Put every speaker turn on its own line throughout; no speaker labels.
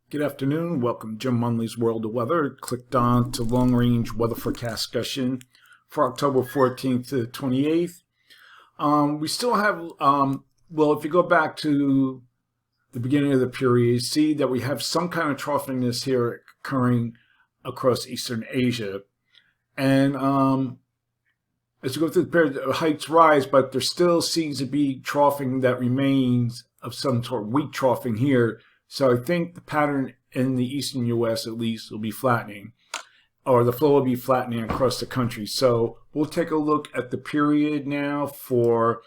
Good afternoon. Welcome to Jim Munley's World of Weather. Clicked on to long-range weather forecast discussion for October 14th to the 28th. We still have, well, if you go back to the beginning of the period, you see that we have some kind of troughiness here occurring across Eastern Asia. And as you go through the period, the heights rise, but there still seems to be troughing that remains of some sort of weak troughing here. So I think the pattern in the eastern U.S. at least will be flattening, or the flow will be flattening across the country. So we'll take a look at the period now for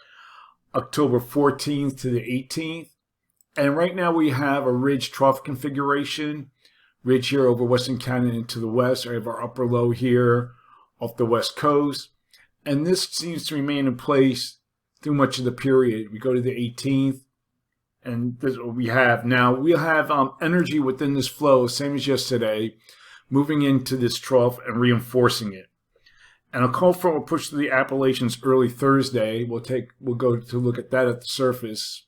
October 14th to the 18th. And right now we have a ridge trough configuration. Ridge here over Western Canada and to the west. I have our upper low here off the west coast. And this seems to remain in place through much of the period. We go to the 18th. And this is what we have. Now, we'll have energy within this flow, same as yesterday, moving into this trough and reinforcing it. And a cold front will push through the Appalachians early Thursday. We'll go to look at that at the surface.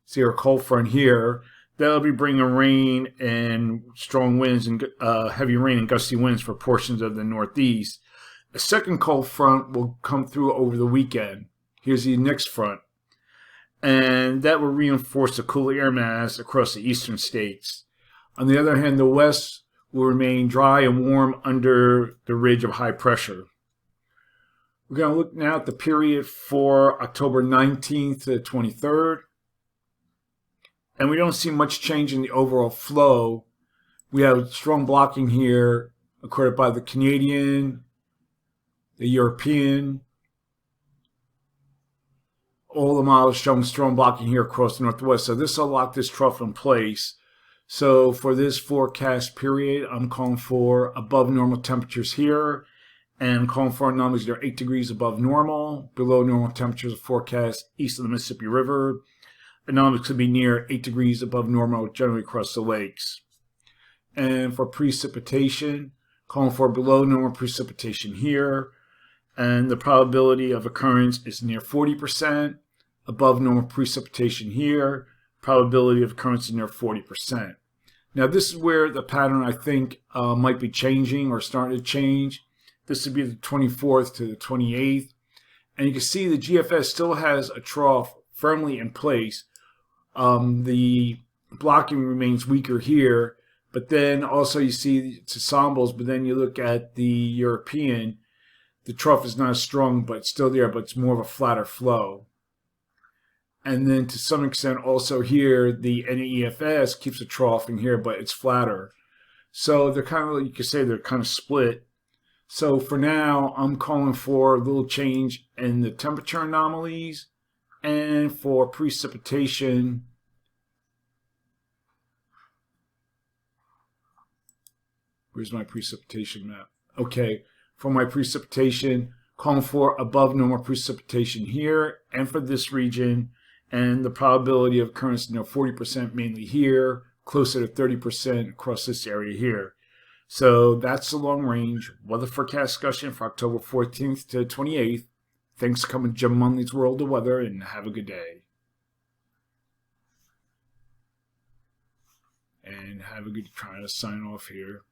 See our cold front here. That'll be bringing rain and strong winds and heavy rain and gusty winds for portions of the Northeast. A second cold front will come through over the weekend. Here's the next front. And that will reinforce the cooler air mass across the eastern states. On the other hand, the west will remain dry and warm under the ridge of high pressure. We're going to look now at the period for October 19th to the 23rd. And we don't see much change in the overall flow. We have strong blocking here occurred by the Canadian, the European. All the models showing strong blocking here across the northwest. So this will lock this trough in place. So for this forecast period, I'm calling for above normal temperatures here. And I'm calling for anomalies that are 8 degrees above normal. Below normal temperatures forecast east of the Mississippi River. Anomalies could be near 8 degrees above normal generally across the lakes. And for precipitation, calling for below normal precipitation here. And the probability of occurrence is near 40%. Above normal precipitation here, probability of occurrence is near 40%. Now this is where the pattern I think might be changing or starting to change. This would be the 24th to the 28th. And you can see the GFS still has a trough firmly in place. The blocking remains weaker here, but then also you see it's ensembles, but then you look at the European, the trough is not as strong, but it's still there, but it's more of a flatter flow. And then to some extent also here, the NEFS keeps a trough in here, but it's flatter. So they're kind of, you could say they're kind of split. So for now, I'm calling for a little change in the temperature anomalies and for precipitation. Where's my precipitation map? Okay, for my precipitation, calling for above normal precipitation here and for this region. And the probability of occurrence, 40% mainly here, closer to 30% across this area here. So that's the long range weather forecast discussion for October 14th to 28th. Thanks for coming to Jim Munley's World of Weather, and have a good day. And have a good try to sign off here.